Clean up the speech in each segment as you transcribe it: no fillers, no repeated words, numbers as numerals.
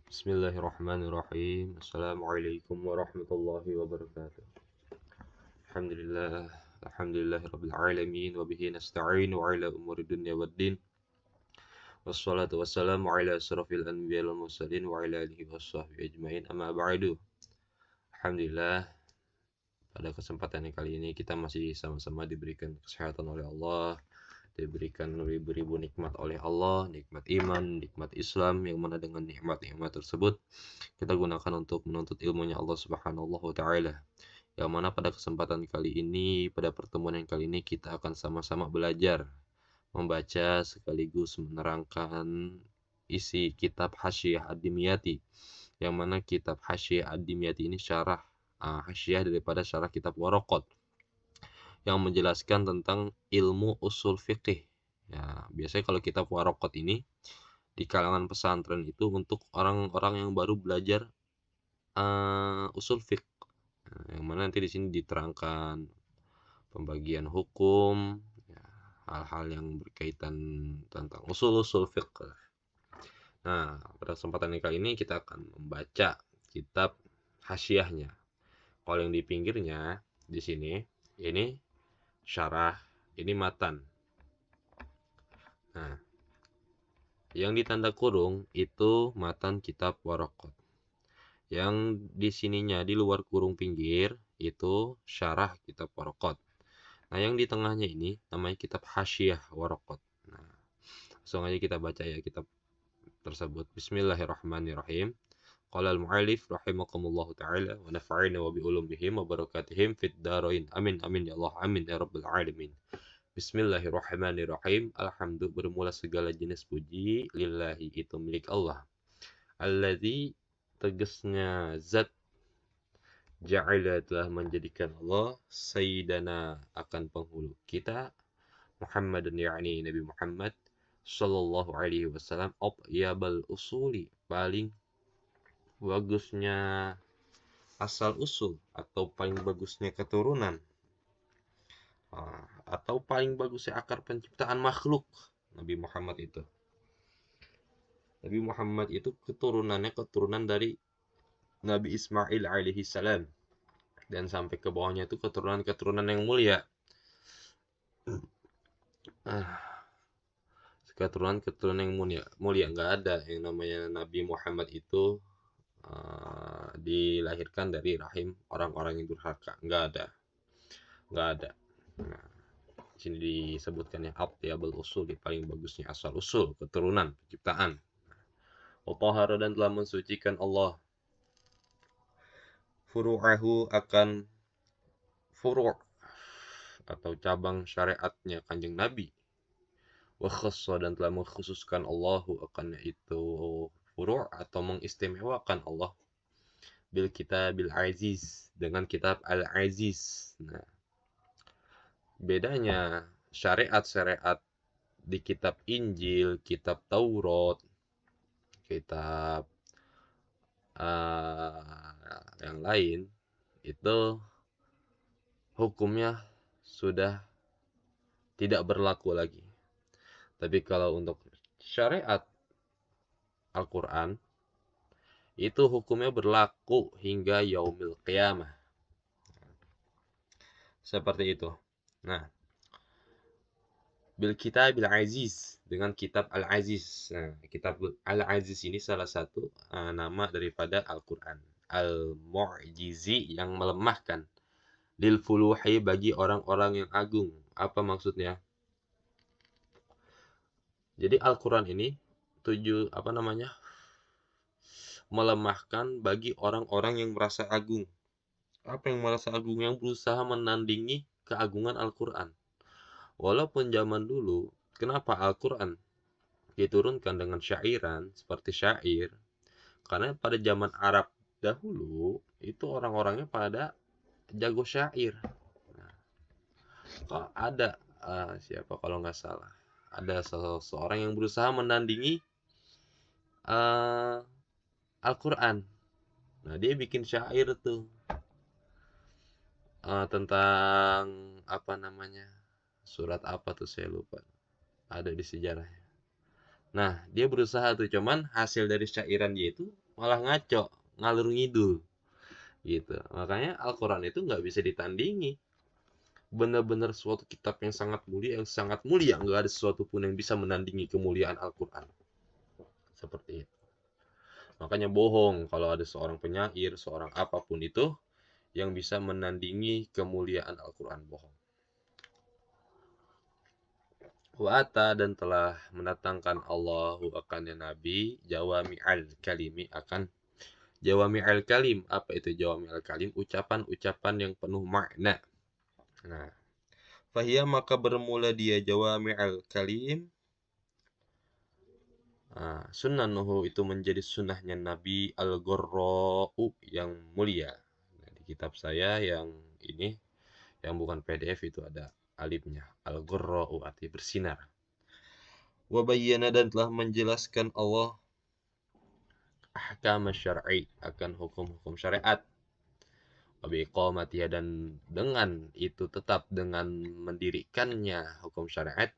Bismillahirrahmanirrahim. Assalamualaikum warahmatullahi wabarakatuh. Alhamdulillah, alhamdulillahirabbil alamin wa bihi nasta'in wa ala umuri dunya waddin. Wassalatu wassalamu ala asrofil anbiya wal mursalin wa ala alihi washabbihi ajmain. Amma ba'du. Alhamdulillah, pada kesempatan yang kali ini kita masih sama-sama diberikan kesehatan oleh Allah, diberikan ribu-ribu nikmat oleh Allah, nikmat iman, nikmat Islam, yang mana dengan nikmat-nikmat tersebut kita gunakan untuk menuntut ilmunya Allah Subhanahu wa taala. Yang mana pada kesempatan kali ini, pada pertemuan yang kali ini kita akan sama-sama belajar membaca sekaligus menerangkan isi kitab Hasyiah Ad-Dimyati. Yang mana kitab Hasyiah Ad-Dimyati ini syarah hasyiah daripada syarah kitab Waraqat yang menjelaskan tentang ilmu usul fikih. Ya, biasanya kalau kitab Waraqat ini di kalangan pesantren itu untuk orang-orang yang baru belajar usul fiqh. Yang mana nanti di sini diterangkan pembagian hukum, ya, hal-hal yang berkaitan tentang usul-usul fiqh. Nah, pada kesempatan kali ini kita akan membaca kitab hasyiahnya. Kalau yang di pinggirnya di sini, ini syarah, ini matan. Nah, yang ditanda kurung itu matan kitab Waraqat. Yang di sininya di luar kurung pinggir itu syarah kitab Waraqat. Nah, yang di tengahnya ini namanya kitab Hasyiah Waraqat. Nah, langsung aja kita baca ya kitab tersebut. Bismillahirrahmanirrahim. Qala al-mu'allif rahimakumullahu ta'ala wa nafa'ina wa bi ulumihim wa barakatihim fid darain. Amin amin ya Allah, amin ya rabbal alamin. Bismillahirrahmanirrahim. Alhamdulillah, bermula segala jenis puji lillahi, itu milik Allah. Alladzi, tegasnya zat, ja'ala, telah menjadikan Allah, sayyidana, akan penghulu kita, Muhammadan, yakni Nabi Muhammad sallallahu alaihi wasallam, atyabal usuli, paling bagusnya asal usul atau paling bagusnya keturunan, atau paling bagusnya akar penciptaan makhluk. Nabi Muhammad itu keturunannya keturunan dari Nabi Ismail alaihi salam, dan sampai ke bawahnya itu keturunan yang mulia. Keturunan yang mulia nggak ada yang namanya Nabi Muhammad itu dilahirkan dari rahim orang-orang yang durhaka. Nggak ada. Nah, di sini disebutkan ya, atyabul usul, paling bagusnya asal usul, keturunan, penciptaan. Wa dan telah mensucikan Allah furu'ahu, akan furu' atau cabang syariatnya Kanjeng Nabi. Wa khassa, dan telah mengkhususkan Allahu akan itu furu' atau mengistimewakan Allah bil kitabil aziz, dengan kitab al-aziz. Nah, bedanya syariat-syariat di kitab Injil, kitab Taurat, kitab yang lain itu hukumnya sudah tidak berlaku lagi. Tapi kalau untuk syariat Al-Quran itu hukumnya berlaku hingga yaumil qiyamah. Seperti itu. Nah, bil kitabil aziz, dengan kitab al-aziz. Nah, kitab al-aziz ini salah satu nama daripada Al-Quran. Al-mu'jizi, yang melemahkan. Lil fuluhi, bagi orang-orang yang agung. Apa maksudnya? Jadi Al-Quran ini melemahkan bagi orang-orang yang merasa agung. Apa yang merasa agung? Yang berusaha menandingi keagungan Al-Quran. Walaupun zaman dulu, kenapa Al-Quran diturunkan dengan syairan seperti syair? Karena pada zaman Arab dahulu itu orang-orangnya pada jago syair. Nah, kok ada siapa kalau nggak salah, ada seseorang yang berusaha menandingi Al-Quran. Nah, dia bikin syair tuh tentang apa namanya, surat apa tuh saya lupa, ada di sejarahnya. Nah, dia berusaha tuh, cuman hasil dari syairan dia itu malah ngaco, ngalur ngidul gitu. Makanya Al-Quran itu nggak bisa ditandingi. Benar-benar suatu kitab yang sangat mulia, nggak ada sesuatu pun yang bisa menandingi kemuliaan Al-Quran. Seperti itu. Makanya bohong kalau ada seorang penyair, seorang apapun itu yang bisa menandingi kemuliaan Al-Quran, bohong. Wa'ata dan telah mendatangkan Allahu akan Nabi jawami al-kalimi akan jawami al-kalim. Apa itu jawami al-kalim? Ucapan-ucapan yang penuh makna. Nah, fahiyya maka bermula dia jawami al-kalim. Sunnanuhu itu menjadi sunnahnya Nabi al-Ghurra'u yang mulia. Nah, di kitab saya yang ini, yang bukan PDF itu ada alifnya. Al-Ghurra'u arti bersinar. Wabayyana dan telah menjelaskan Allah ahkam syar'i akan hukum-hukum syariat. Wabiqamatiha dan dengan itu tetap dengan mendirikannya hukum syariat.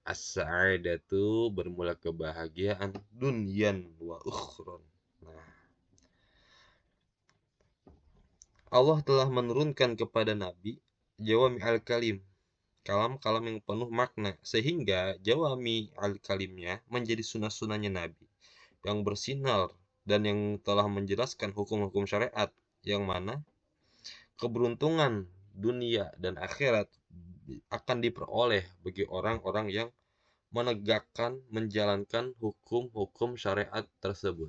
As-sa'adatu bermula kebahagiaan dunyan wa ukhron. Nah, Allah telah menurunkan kepada Nabi jawami al-kalim, kalam-kalam yang penuh makna, sehingga jawami al-kalimnya menjadi sunnah-sunnahnya Nabi yang bersinar dan yang telah menjelaskan hukum-hukum syariat, yang mana keberuntungan dunia dan akhirat akan diperoleh bagi orang-orang yang menegakkan, menjalankan hukum-hukum syariat tersebut,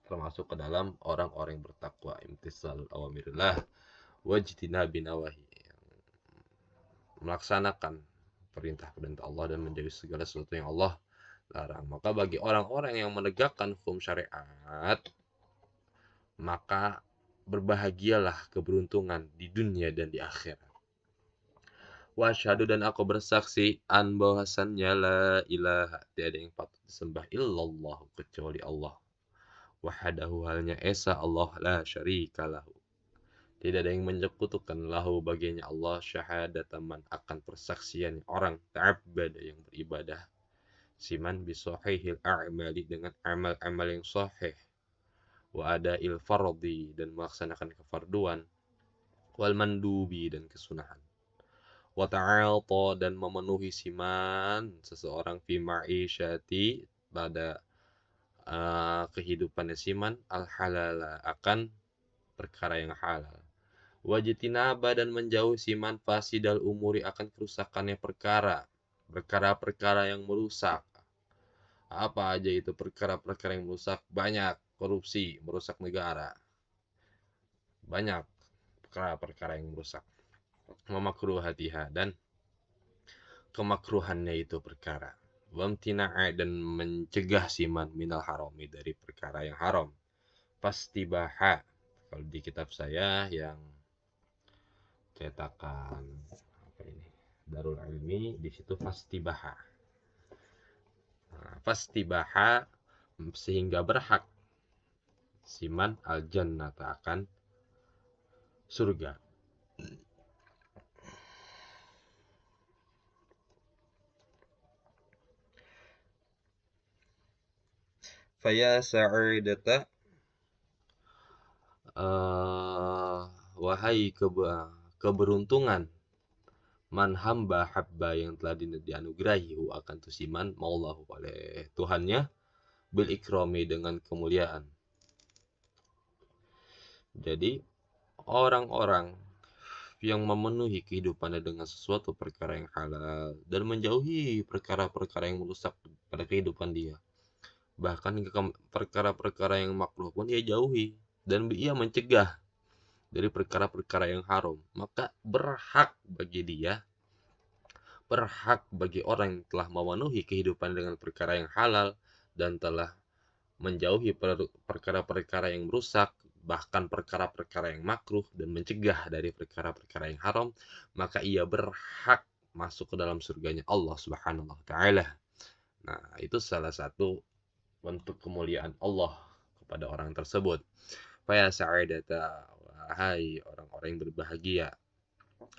termasuk ke dalam orang-orang yang bertakwa, imtisalul awamirillah wajtinabi nawahi, melaksanakan perintah-perintah Allah dan menjauhi segala sesuatu yang Allah larang. Maka bagi orang-orang yang menegakkan hukum syariat, maka berbahagialah keberuntungan di dunia dan di akhirat. Wasyhadu dan aku bersaksi an bahwasannya la ilaha tiada yang patut disembah illallah kecuali Allah. Wahdahu halnya esa Allah la syarika lahu. Tidak ada yang menyekutukan lahu baginya Allah syahadataman akan persaksian orang ta'abbada yang beribadah. Siman bisahihil a'mali dengan amal-amal yang sahih. Wa ada'il fardi dan melaksanakan kefarduan. Wal mandubi dan kesunahan. Wa ta'alta dan memenuhi siman seseorang fi ma'isyati pada kehidupannya siman al-halala akan perkara yang halal. Wajtinaba dan menjauhi siman fasidal umuri akan kerusakannya perkara-perkara yang merusak. Apa aja itu perkara-perkara yang merusak? Banyak. Korupsi, merusak negara. Banyak perkara-perkara yang merusak. Memakruhatiha dan kemakruhannya itu perkara. Wamtina'a dan mencegah siman minal harami dari perkara yang haram. Fastibaha. Kalau di kitab saya yang cetakan apa ini? Darul Ilmi, di situ fastibaha. Nah, fastibaha sehingga berhak siman al-jannah akan surga. Faya sa'idata wahai keberuntungan man hamba habba yang telah dianugerahi akan tusiman maulahu oleh Tuhannya bil ikrami dengan kemuliaan. Jadi orang-orang yang memenuhi kehidupannya dengan sesuatu perkara yang halal dan menjauhi perkara-perkara yang merusak pada kehidupan dia, bahkan perkara-perkara yang makruh pun ia jauhi dan ia mencegah dari perkara-perkara yang haram, maka berhak bagi orang yang telah memenuhi kehidupan dengan perkara yang halal dan telah menjauhi perkara-perkara yang merusak, bahkan perkara-perkara yang makruh dan mencegah dari perkara-perkara yang haram, maka ia berhak masuk ke dalam surganya Allah Subhanahu wa taala. Nah, itu salah satu bentuk kemuliaan Allah kepada orang tersebut. Fa sa'adata wahai orang-orang yang berbahagia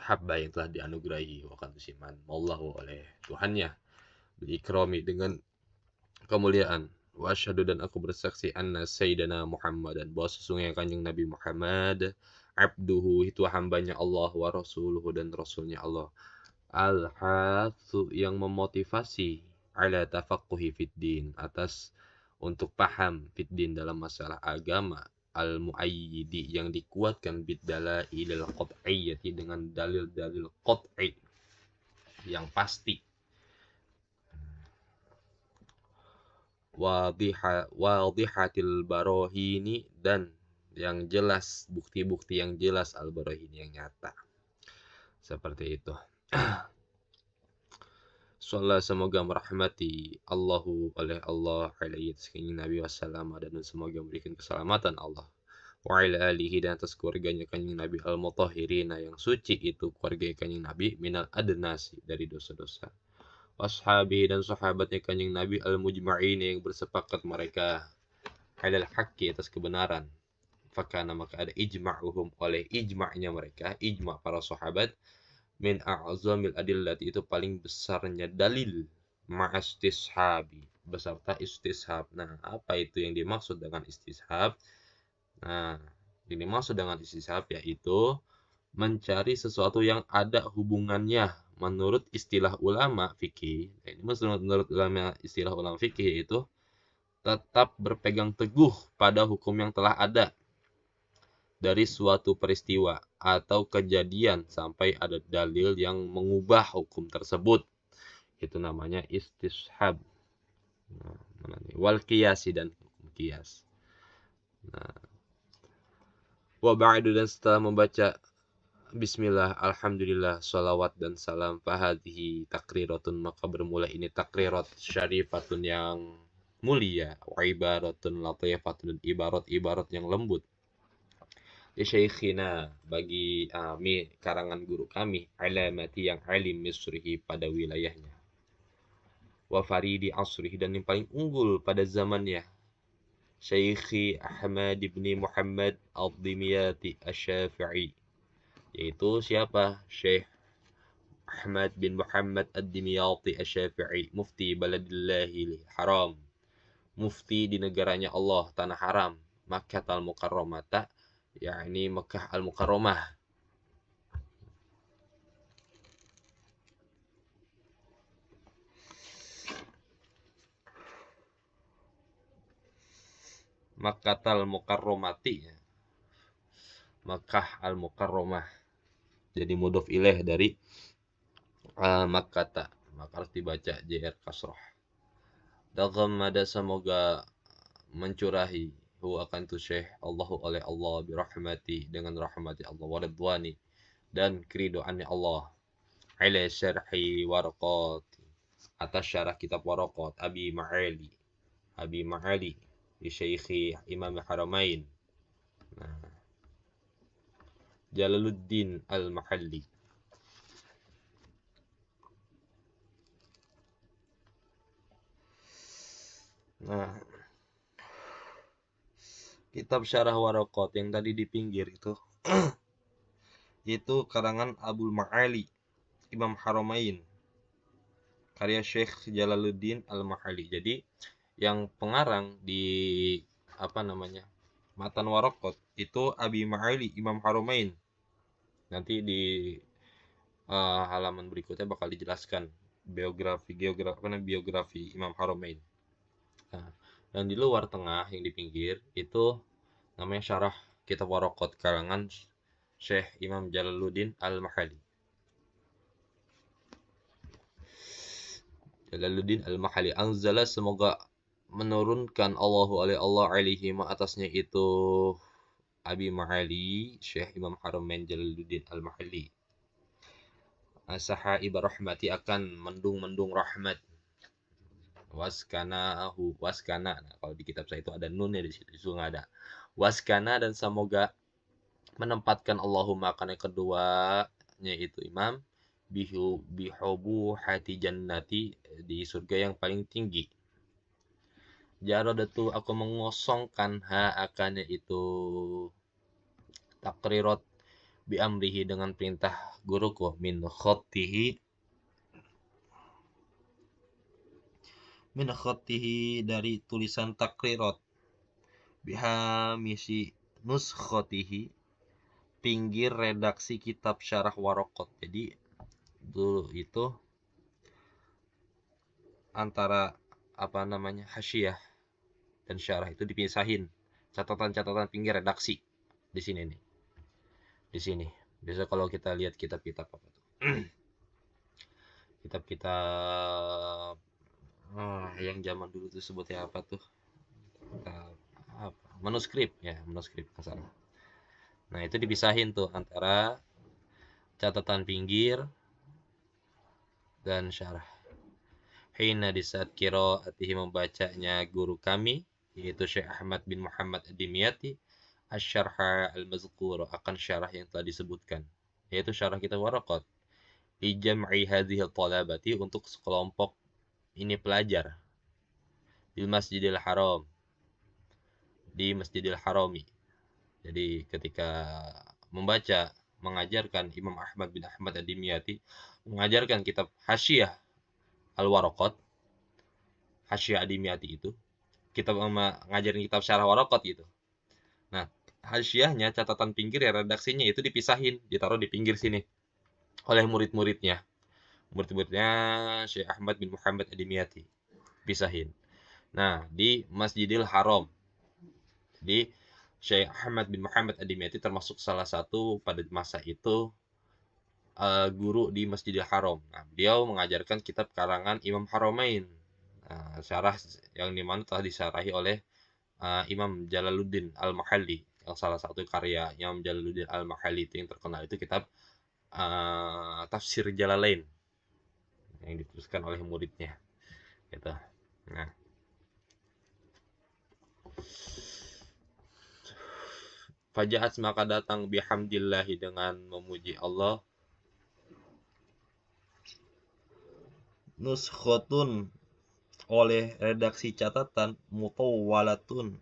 habba yang telah dianugerahi wakan tusiman wallahu oleh Tuhannya bil ikrami dengan kemuliaan. Wa asyhadu dan aku bersaksi anna sayyidana Muhammadan bahwa sesungguhnya kanjeng Nabi Muhammad abduhu itu hambanya Allah wa rasuluhu dan rasulnya Allah. Al-hatsu yang memotivasi ala tafaqquhi fid din atas untuk paham fid din dalam masalah agama, al-muayyidi yang dikuatkan bid-dalailil qat'iyyati dengan dalil-dalil qat'i yang pasti, wadihatil barahini dan yang jelas, bukti-bukti yang jelas, al-barahini yang nyata. Seperti itu. Sholat semoga merahmati Allahu oleh Allah alaihi sekalian Nabi wassalam dan semoga memberikan keselamatan Allah wa ala alihi dan atas keluarganya kanjeng Nabi al-mutahhirina yang suci itu keluarga kanjeng Nabi minal adnasi dari dosa-dosa. Washabihi dan sahabatnya kanjeng Nabi al-mujma'in yang bersepakat mereka alal haqqi atas kebenaran. Fakana maka ada ijma'uhum oleh ijma'nya mereka, ijma' para sahabat min a'zamil adillati itu paling besarnya dalil ma'istishabi beserta istishab. Nah, apa itu yang dimaksud dengan istishab? Nah, yang dimaksud dengan istishab yaitu mencari sesuatu yang ada hubungannya menurut istilah ulama fikih. Ini menurut ulama istilah ulama fikih itu tetap berpegang teguh pada hukum yang telah ada dari suatu peristiwa atau kejadian sampai ada dalil yang mengubah hukum tersebut. Itu namanya istishab. Nah, wal qiyasi dan hukum qiyas. Nah, wa ba'du dan setelah membaca Bismillah, Alhamdulillah, salawat dan salam, fahadihi takriratun maka bermula ini takrirat syarifatun yang mulia, wa ibaratun latifatun dan ibarat-ibarat yang lembut. Li syaikhina bagi karangan guru kami, alamati yang alim misrihi pada wilayahnya. Wa faridi asrihi dan yang paling unggul pada zamannya. Syaikhi Ahmad ibni Muhammad al-Dimyati asy-Syafi'i. Yaitu siapa? Syekh Ahmad bin Muhammad ad-Dimyati asy-Syafi'i, mufti baladillahil haram. Mufti di negaranya Allah, tanah haram, Makkah al-Mukarramata, yakni Makkah al-Mukarramah. Makkah al-Mukarramati, Makkah al-Mukarramah. Jadi mudhof ilaih dari Makkah, maka harus dibaca JR kasroh. Daghammada semoga mencurahi hu akan tu syekh Allahu oleh Allah birahmati dengan rahmati Allah wa ridwani dan keridoannya Allah ala syarhi warqat atas syarah kitab warqat Abi Ma'ali di Syekhi Imam Haramain. Nah, Jalaluddin Al-Mahalli. Nah, kitab syarah waraqat yang tadi di pinggir itu itu karangan Abul Ma'ali Imam Haramain karya Syekh Jalaluddin Al-Mahalli. Jadi yang pengarang di matan waraqat itu Abi Ma'ali Imam Haramain. Nanti di halaman berikutnya bakal dijelaskan biografi Imam Haramain. Nah, yang di luar tengah, yang di pinggir itu namanya syarah kitab waraqat karangan Syekh Imam Jalaluddin Al-Mahalli. Jalaluddin Al-Mahalli anzala semoga menurunkan Allahu oleh Allah alaihi atasnya itu Abi Ma'ali Syekh Imam Haramain Jalaluddin Al-Mahalli. Sahaib rahmati akan mendung-mendung rahmat. Waskana, nah, kalau di kitab saya itu ada nunnya di situ, itu nggak ada. Waskana dan semoga menempatkan Allahumma akan yang keduanya itu Imam bihubu hati jannati di surga yang paling tinggi. Jaradatu aku mengosongkan akannya itu takrirat bi amrihi dengan perintah guruku min khottihi min khatihi dari tulisan takrirat bihamisi nuskhatihi pinggir redaksi kitab syarah Waraqat. Jadi dulu itu antara apa namanya hasyiyah dan syarah itu dipisahin catatan-catatan pinggir redaksi di sini nih, di sini biasa kalau kita lihat kitab-kitab apa tuh kitab-kitab yang zaman dulu tuh sebutnya apa tuh, kitab apa, manuskrip ya, manuskrip salah. Nah itu dipisahin tuh antara catatan pinggir dan syarah. Hina di saat qiraatihi membacanya guru kami yaitu Syekh Ahmad bin Muhammad Ad-Dimyati asy-syarha al-mazkur akan syarah yang telah disebutkan yaitu syarah kitab Waraqat li jam'i hadhihi talabati untuk sekelompok ini pelajar di Masjidil Haram, di Masjidil Harami. Jadi ketika membaca mengajarkan Imam Ahmad bin Ahmad Ad-Dimyati mengajarkan kitab Hasyiyah Al-Waraqat, Hasyiyah Ad-Dimyati itu kita ngajarin kitab syarah Waraqat gitu. Nah, hasyiyahnya catatan pinggir ya redaksinya itu dipisahin, ditaruh di pinggir sini oleh murid-muridnya. Murid-muridnya Syekh Ahmad bin Muhammad Ad-Dimyati. Pisahin. Nah, di Masjidil Haram. Di Syekh Ahmad bin Muhammad Ad-Dimyati termasuk salah satu pada masa itu guru di Masjidil Haram. Nah, beliau mengajarkan kitab karangan Imam Haramain. Nah, syarah yang dimana telah disyarahi oleh Imam Jalaluddin Al-Mahalli, yang salah satu karya Imam Jalaluddin Al-Mahalli itu yang terkenal itu kitab Tafsir Jalalain yang dituliskan oleh muridnya gitu. Nah, Fajaat maka datang bihamdillahi dengan memuji Allah nuskhotun oleh redaksi catatan mutawwalatun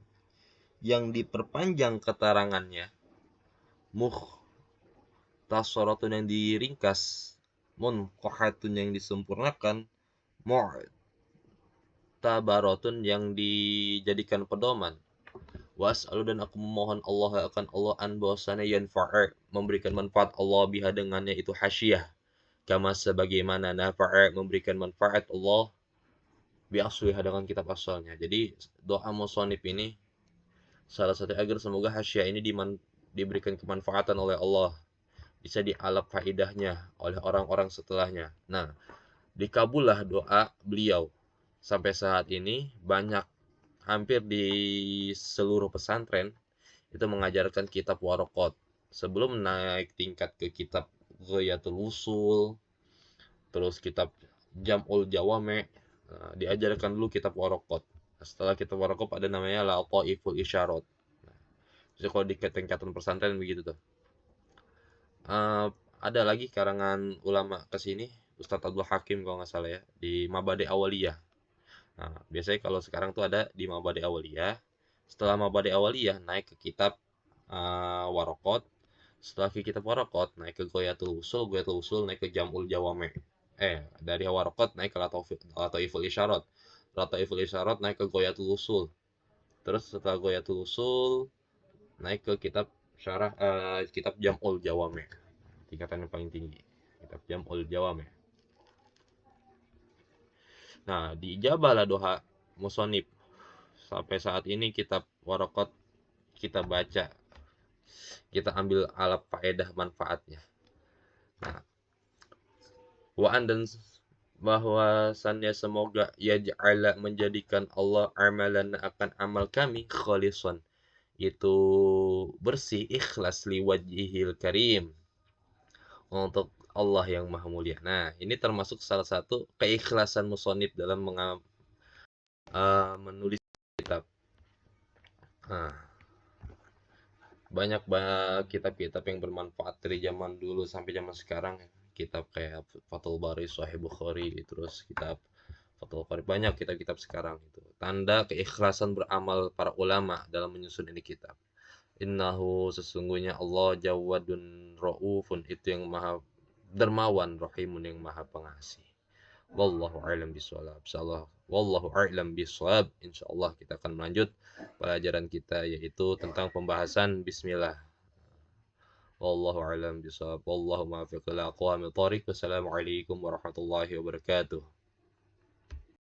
yang diperpanjang keterangannya mukhtasaratun yang diringkas munqahatun yang disempurnakan mu'tabaratun yang dijadikan pedoman was'alu dan aku memohon Allah akan Allah an bahwasanya yanfa'a memberikan manfaat Allah biha dengannya itu hasyiyah kama sebagaimana nafa'a memberikan manfaat Allah biasliha dengan kitab asalnya. Jadi doa musonif ini salah satu agar semoga hasyiyah ini diberikan kemanfaatan oleh Allah, bisa dialap faidahnya oleh orang-orang setelahnya. Nah, dikabullah doa beliau. Sampai saat ini banyak hampir di seluruh pesantren itu mengajarkan kitab Waraqat. Sebelum naik tingkat ke kitab Ghayatul Wusul, terus kitab Jam'ul Jawame, diajarkan dulu kitab Waraqat. Setelah kitab Waraqat ada namanya Lataiful Isyarat. Jadi kalau di tingkatan pesantren begitu tuh. Ada lagi karangan ulama ke sini, Ustadz Abdul Hakim kalau nggak salah ya, di Mabade Awaliyah. Nah, biasanya kalau sekarang tuh ada di Mabade Awaliyah. Setelah Mabade Awaliyah naik ke kitab Waraqat. Setelah ke kitab Waraqat naik ke Ghayatul Usul naik ke Jam'ul Jawame. Dari Waraqat naik ke Lataiful Isyarat. Lataiful Isyarat naik ke Ghayatul Usul. Terus setelah Ghayatul Usul naik ke kitab syarah kitab Jam'ul Jawame. Tingkatan yang paling tinggi. Kitab Jam'ul Jawame. Nah, diijabahlah doa musonib. Sampai saat ini kitab Waraqat kita baca, kita ambil alap faedah manfaatnya. Nah, wa'an dan bahwasannya semoga yaj'ala menjadikan Allah amalan akan amal kami khalisan, itu bersih ikhlas liwajhil karim untuk Allah yang maha mulia. Nah, ini termasuk salah satu keikhlasan musonib dalam menulis kitab. Nah, banyak kitab-kitab yang bermanfaat dari zaman dulu sampai zaman sekarang. Kitab kayak Fathul Bari, Sahih Bukhari, terus kitab Fathul Bari, banyak kitab-kitab sekarang itu. Tanda keikhlasan beramal para ulama dalam menyusun ini kitab. Innahu sesungguhnya Allah Jawadun Raufun itu yang maha dermawan, Rahimun yang maha pengasih. Wallahu a'lam bishawab. Insyaallah wallahu a'lam bishawab. Insyaallah kita akan melanjut pelajaran kita yaitu tentang pembahasan bismillah. Wallahu a'lam bishawab. Wallahu muwaffiq ila aqwamit thoriq. Wassalamualaikum warahmatullahi wabarakatuh.